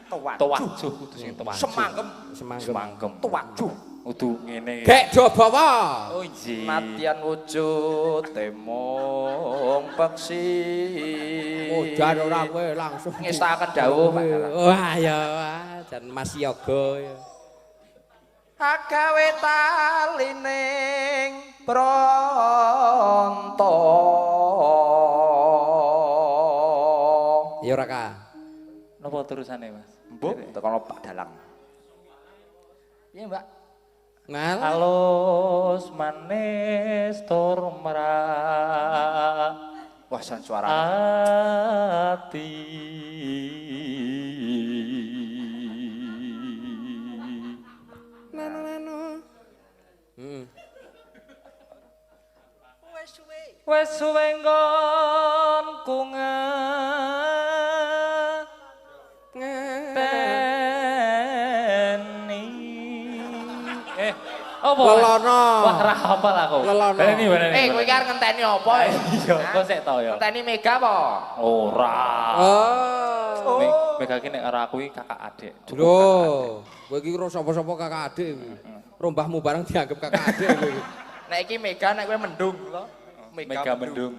Tewajuh. Tewajuh kudu sing tewajuh. Semangkem. Semangkem. Semangkem. Tewajuh. Udu ngene. Gek Dabawa. Oh nggih. Natyan wujud temong peksi. Udan ora kowe langsung Ngestaken dawuh Pak Dalang. Wah ya jan Mas Yoga ya. Agawe talining pronto. Ya ora Ka. Napa terusane Mas? Mbok tekono Pak Dalang. Iya Mbak. Ngal. Alus manis tur merah. Wah san suara. Ati. Wes suwe nggonku ngenteni. Apa? Lelono. Wah, ra hafal aku. Lelono. Baleni. Kowe iki arep ngenteni apa? Iya, kok sik to ya. Ngenteni Mega apa? Ora. Oh. Mega ki nek karo aku iki kakak adik. Lho, kowe iki ora sapa-sapa kakak adik iki. Rombahmu bareng dianggap kakak adik kowe iki. Nek iki Mega nek kowe mendung to. Mega mendung.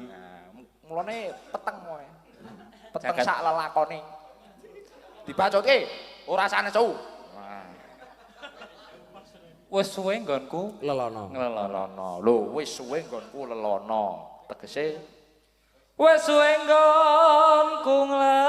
Mulane peteng kowe. Peteng Jagat. sak lelakone. Dibacoke ora sanesu. Wes suwe nggonku Lelono. nglelono. Lelono. Lho, wis suwe nggonku lelono. Tegese Wes suwe nggonku nglelono.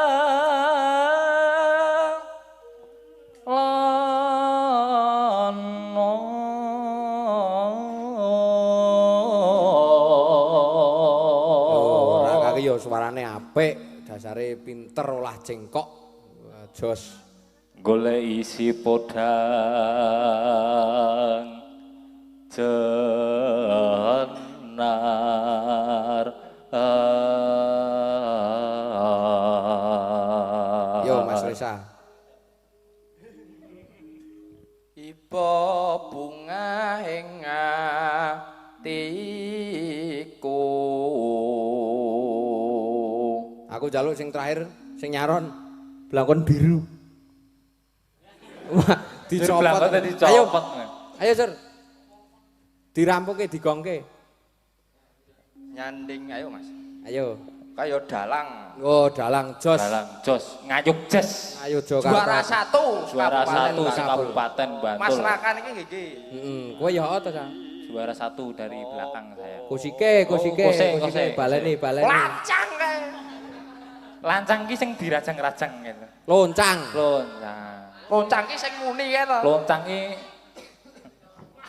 Ora kaki ya suarane apik, dasare pinter olah jengkok. Wah, jos. Golek isi podang jenar. Yo Mas Risa. iba bunga ing atiku. Aku jaluk sing terakhir sing nyaron blangkon biru. Wah, dicopot. Blangkon tadi dicopot. Ayo, Sir. Dirampuke, digongke. Nyanding ayo Mas. Ayo. Kaya dalang. Oh, dalang jos. Dalang jos ngayuk jes. Ayo Juara Jakarta. 1 Juara Kabupaten 1 Bantul. Kabupaten Mas Bantul. Rakan iki nggih. Heeh, kowe ya apa, Sa? Juara 1 dari belakang saya. Kusike, kose. baleni. Lancang kae. Lancang ki sing dirajang-rajang gitu. Loncang. Loncang. Loncang ki sing muni kae to. Loncang ki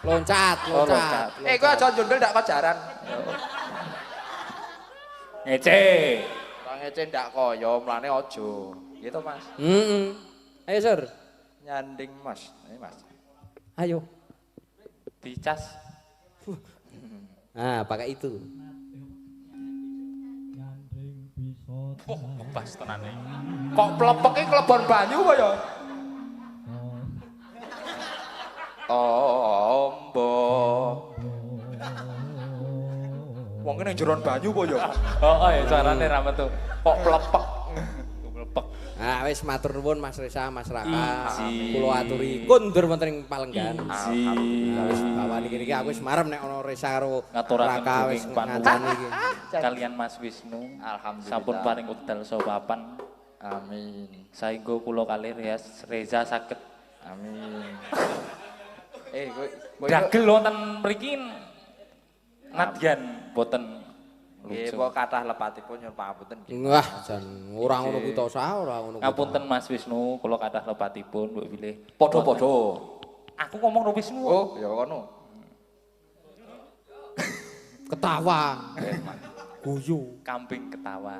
Loncat. loncat. Kowe aja njundul ndak kojaran. Ngece. Kok ngece ndak kaya mlane aja. Gitu Mas. Heeh. Ayo, Sir. Nyanding Mas. Ini Mas. Ayo. Dicas. Nah, pakai itu. Ngepas tenane. Kok plepeke klebon banyu kok ya? Ombo. Wong ning jeron banyu kok ya? Oh ya carane ra metu. Kok plepek. Plepek. Nah, wis matur nuwun Mas Risa, Mas Raka. Iji. Kula aturi kundur wonten ing Palenggan. Iji. Wis bawani kene iki aku wis marem nek ana Risa karo Ngaturaken Raka wis duking panuwun. ngancani iki. Kalian Mas Wisnu. Alhamdulillah. Sampun paring wekdal sopapan. Amin. Saengga kula kalih Reza saged Amin. Kowe dagel wonten mriki nadyan boten nggih lucu. kok kathah lepatipun nyuwun pangapunten nggih. Wah, jan ora ngono kuwi to sa, ora ngono kuwi. Ngapunten Mas Wisnu, kula kathah lepatipun mbok pilih. Padha-padha. Aku ngomong Wisnu. Oh, ya kono. Ketawa. Guyu. Kambing ketawa.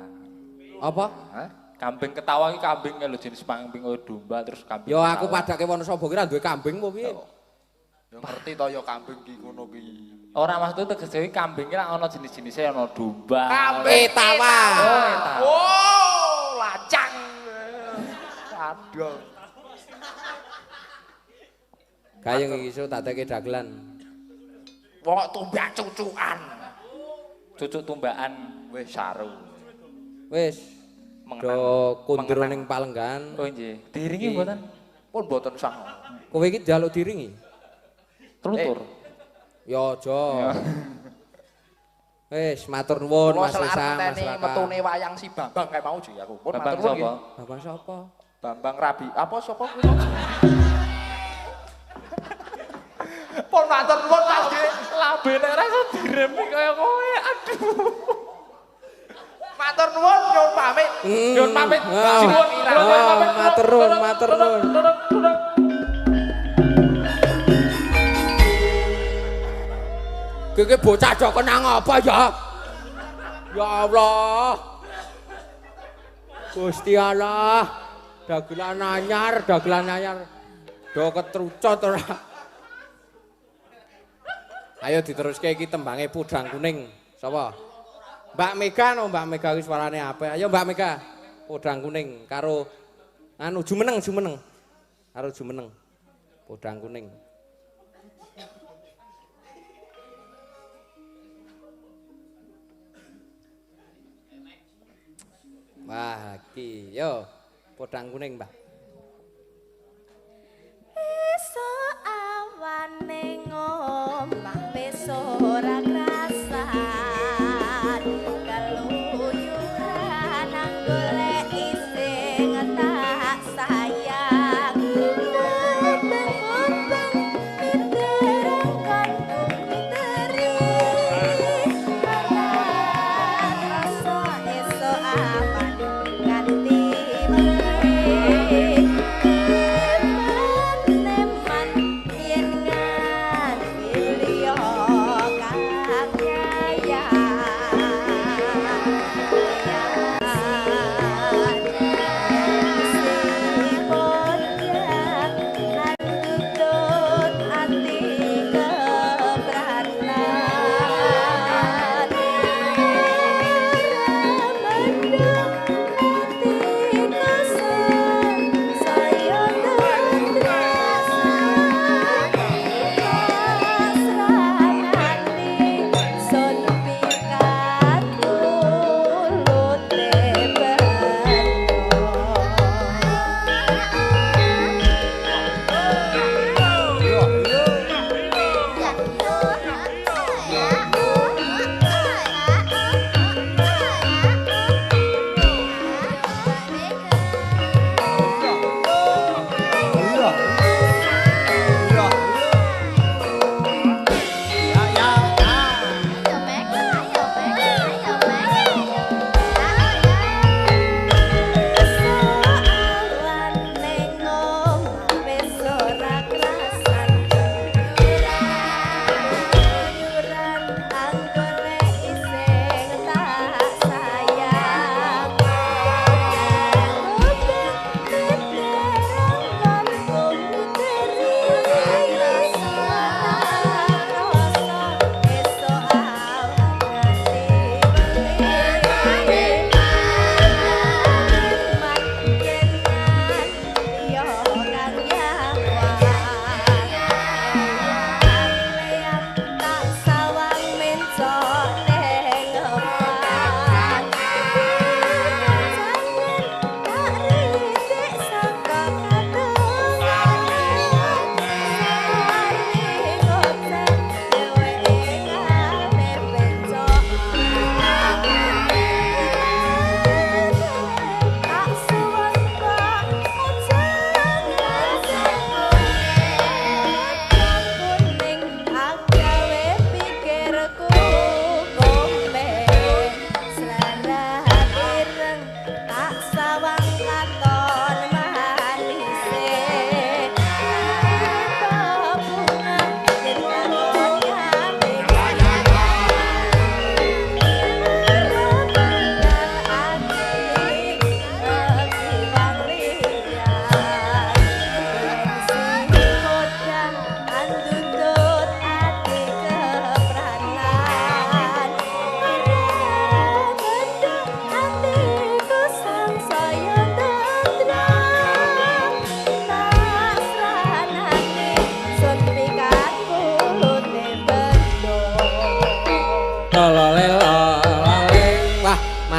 Apa? Hah? Kambing ketawa iki kambing lho jenis kambing kaya domba terus kambing. Yo aku ketawa. padake Wonosobo ki ra duwe kambing apa piye? Ya ngerti to ya kambing ki ngono ki. Ora maksud tegese iki kambing ki ra ana jenis-jenise ana domba. Kambing tawa. Oh, tawa. Oh, lacang. Aduh. Gayeng iki iso tak teke dagelan. Wong tumbak cucukan. Cucuk tumbaan. Wis saru. Wis Mengenang. do kundur Mengenang. ning Palenggan. Oh nggih. Diiringi mboten? Pun boten sah. Kowe iki njaluk diringi. Trutur. Ya aja. Wis matur nuwun Mas Resa, Mas Raka. Metune wayang si Bambang kae mau ji aku. Pun Bambang matur nuwun sapa? nggih. Bapak sapa? Bambang Rabi. Apa sapa kuwi? Pun matur nuwun Mas nggih. Lambene rasa diremi kaya kowe. Aduh. Matur nuwun nyuwun pamit. Nyuwun pamit. Sinuwun pamit. Matur nuwun, matur nuwun. Iki bocah do kenang apa ya? Ya Allah. Gusti Allah. Dagelan anyar. Do ketrucut ora. Ayo diteruske iki tembange Pudang Kuning. Sapa? Mbak Mega no, Mbak Mega wis suarane apik. Ayo Mbak Mega. Pudang Kuning karo anu Jumeneng. Karo Jumeneng. Pudang Kuning. Wah, iki yo Pudang Kuning, Mbak. Esuk awan ning omah wis ora krasan kaluyuran nang golek sing tak sayang bang miterang kanku miteri rasa esuk awan ganti neman yen nganti liya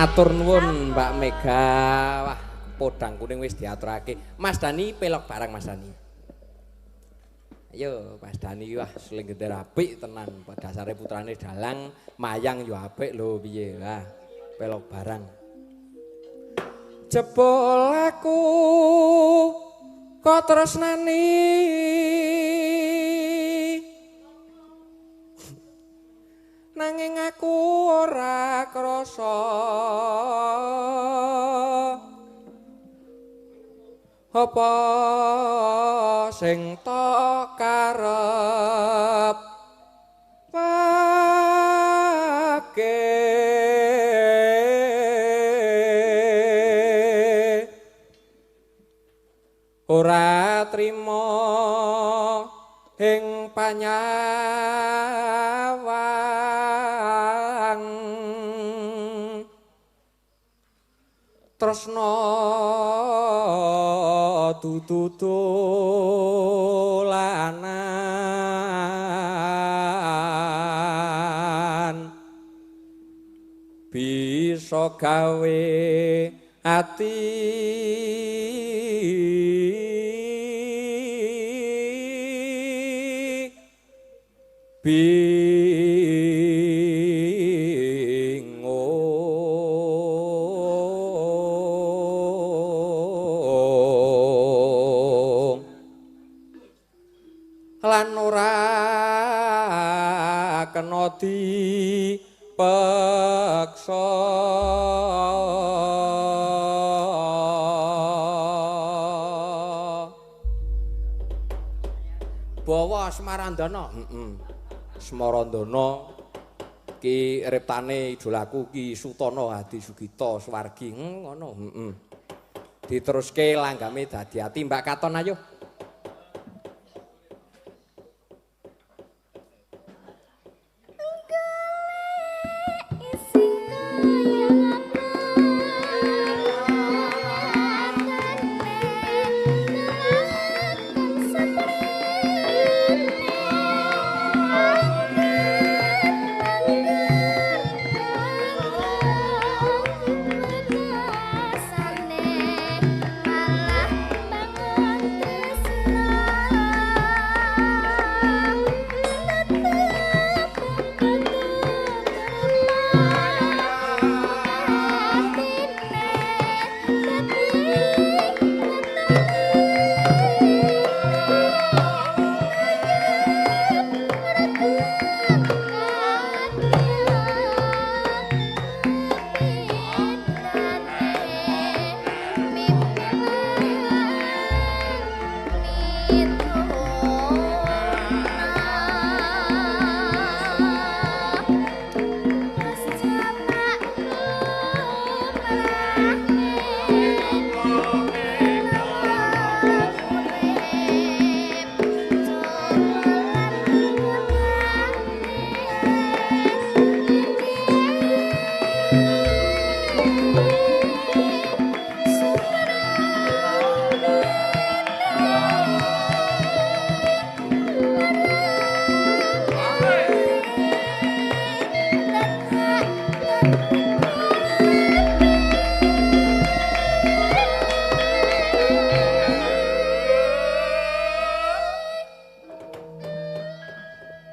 Matur nuwun Mbak Mega. Wah, Pudang Kuning wis diaturake. Mas Dani pelok barang Mas Dani. Ayo Mas Dani wah slenggeter apik tenan. Dasare putrane dalang, mayang yo apik lho piye. Lah, pelok barang. Jebul aku kok tresnani nanging aku ora krasa apa sing tok karep pake ora trima ing panyawang tresna dudu dolanan bisa gawe ati bingung lan ora kena dipeksa bawa Smarandana Smarandana ki reptane idolaku Ki Sutana Hadi Sugita Swargi ngono diteruske langgame dadi ati Mbak Katon ayo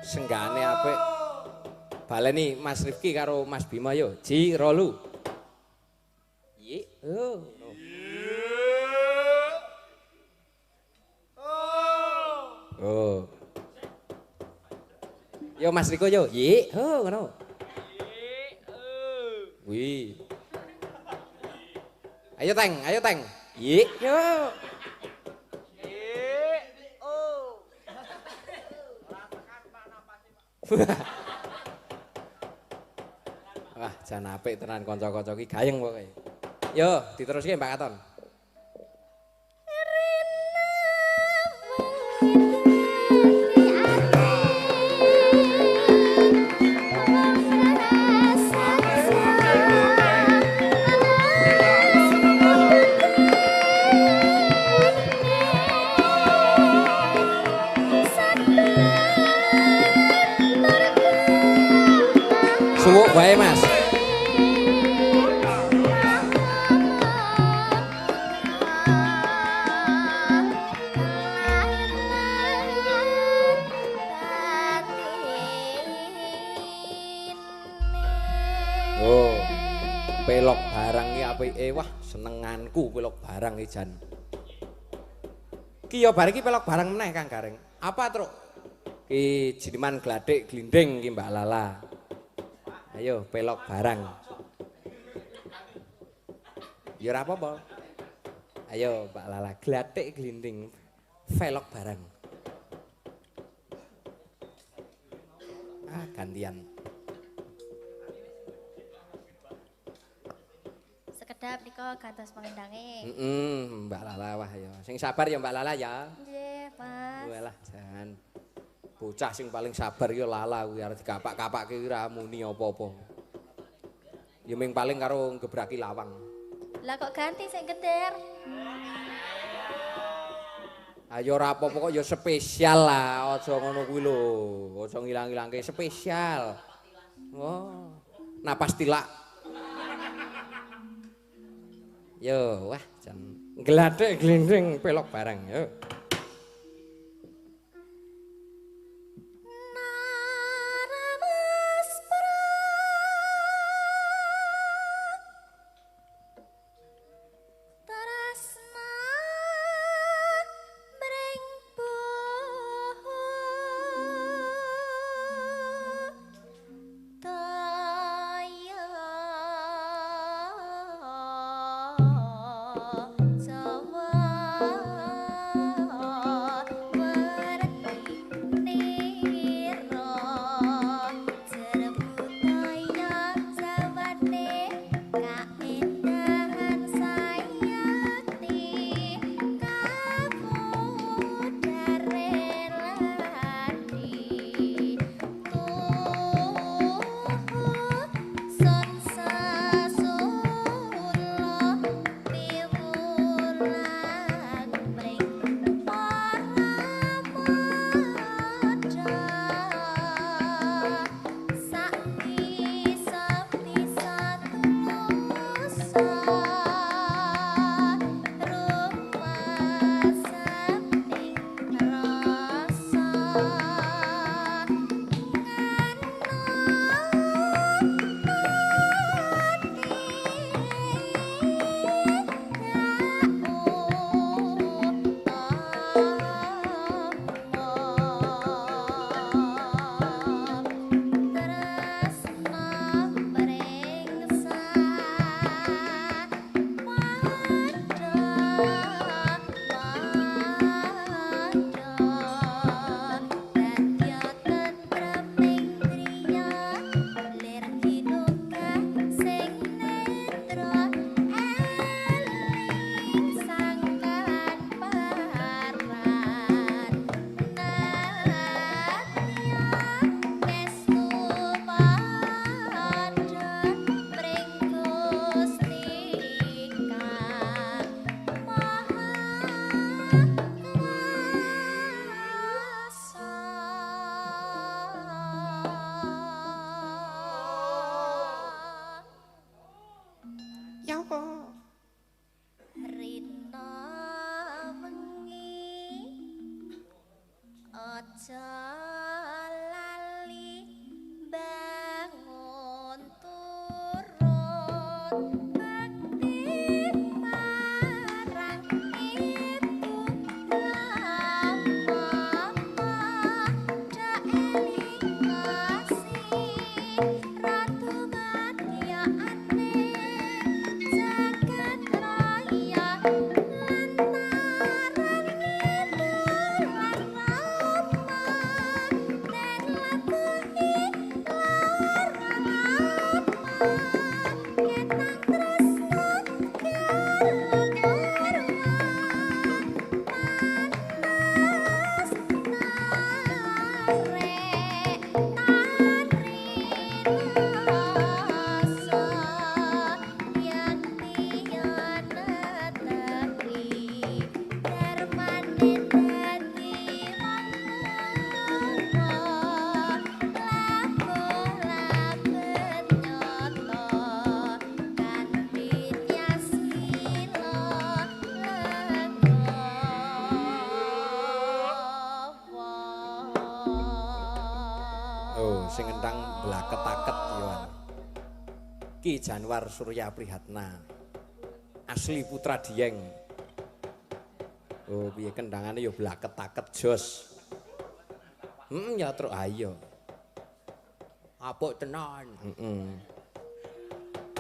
senggane apik. Baleni Mas Rifki karo Mas Bima yo. Ji rolu. Yi. Oh. Oh. Yo Mas Riko yo. Yi. Oh ngono. Wih. Ayo Teng, ayo Teng. Yi. Yo. Wah, jan apik tenan kanca-kanca iki gayeng pokoke. Yo, diteruske Mbak Katon. Suwuk bae Mas. apike wah senenganku pelok barang iki jan. Ki ya bar iki pelok barang meneh Kang Gareng. Apa truk? Ki jiniman gladhik glinding ki Mbak Lala. Ayo pelok barang. Ya ora apa-apa. Ayo Mbak Lala gladhik glinding velok barang. Ah gantian. Sekedap nika gantos pengendange. Mbak Lala wah ya. Sing sabar ya Mbak Lala ya. Nggih, Mas. Walah jan. Bocah sing paling sabar ya Lala kuwi arep dikapak-kapakke ora muni apa-apa. Ya ming paling karo gebraki lawang. Lah kok ganti sing getir? Ayo ora apa-apa kok ya spesial lah, aja ngono kuwi lho. Aja ngilang-ilangke spesial. Oh, napas tilak. Yo, wah jan gladhek glinding pelok barang yo. Sing entang blaketaket Yohan. Ki Janwar Surya Prihatna. asli Putra Dieng. Oh, piye kendangane ya blaket-taket jos. Ya terus ayo. Apuk tenan.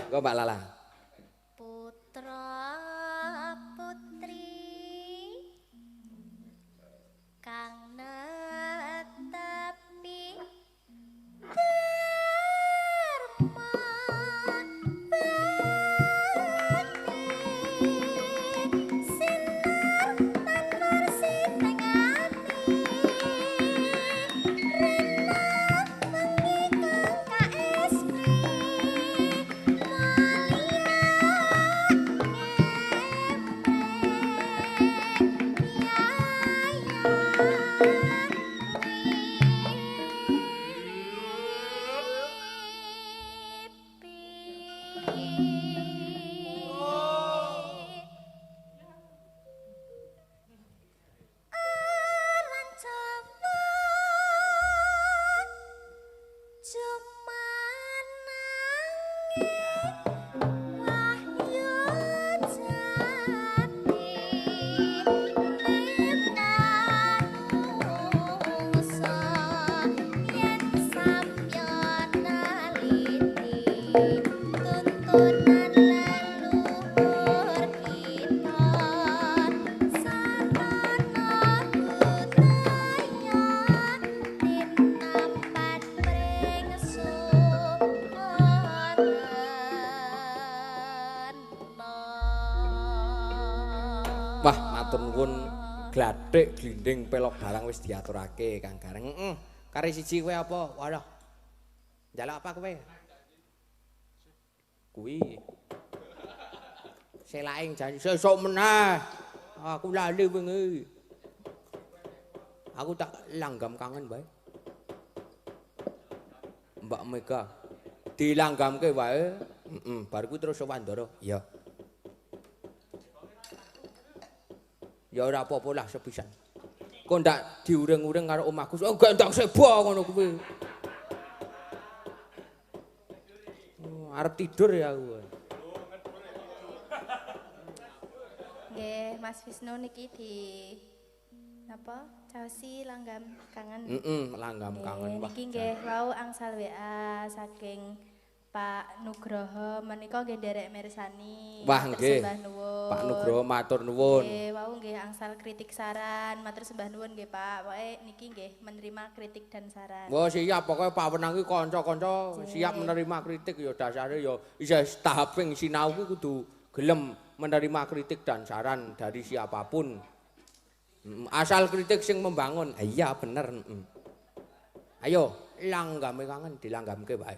Engko Mbak Lala. Putra putri kang netepi dharma bakti sinar lan marsi tengati rena wengi kang kaespri tuntunan leluhur kita sarana budaya tinampan pring suwarna. Wah, matur nuwun gladhek glinding pelok barang wis diaturake Kang Gareng. Kare siji kowe apa? Walah. Njaluk apa kowe? Kuwi. Selaing janji sesuk meneh. Aku lali wingi. Aku tak langgam kangen bae. Mbak Mega dilanggamke wae. Bar kuwi terus Sowandara. Iya. Ya ora apa-apa lah sepisan. Kok ndak diureng-ureng karo omahku. Oh, gak ndang seba ngono kuwi. Arep tidur ya aku. Nggih, Mas Wisnu niki di napa? Caosi langgam kangen. Langgam kangen. Wah, Niki nggih wau angsal WA saking Pak Nugroho menika nggih nderek mirsani. Wah, Matur nggih. sembah nuwun. Pak Nugroho matur nuwun. Nggih, wau nggih angsal kritik saran, matur sembah nuwun nggih Pak. Pokoke niki nggih menerima kritik dan saran. Wah, siap pokoke Pak Wenang iki kanca-kanca siap menerima kritik ya dasare ya isih tahaping sinau kuwi kudu gelem menerima kritik dan saran dari siapapun. Asal kritik sing membangun. Iya bener. Ayo, langgame kangen dilanggamke wae.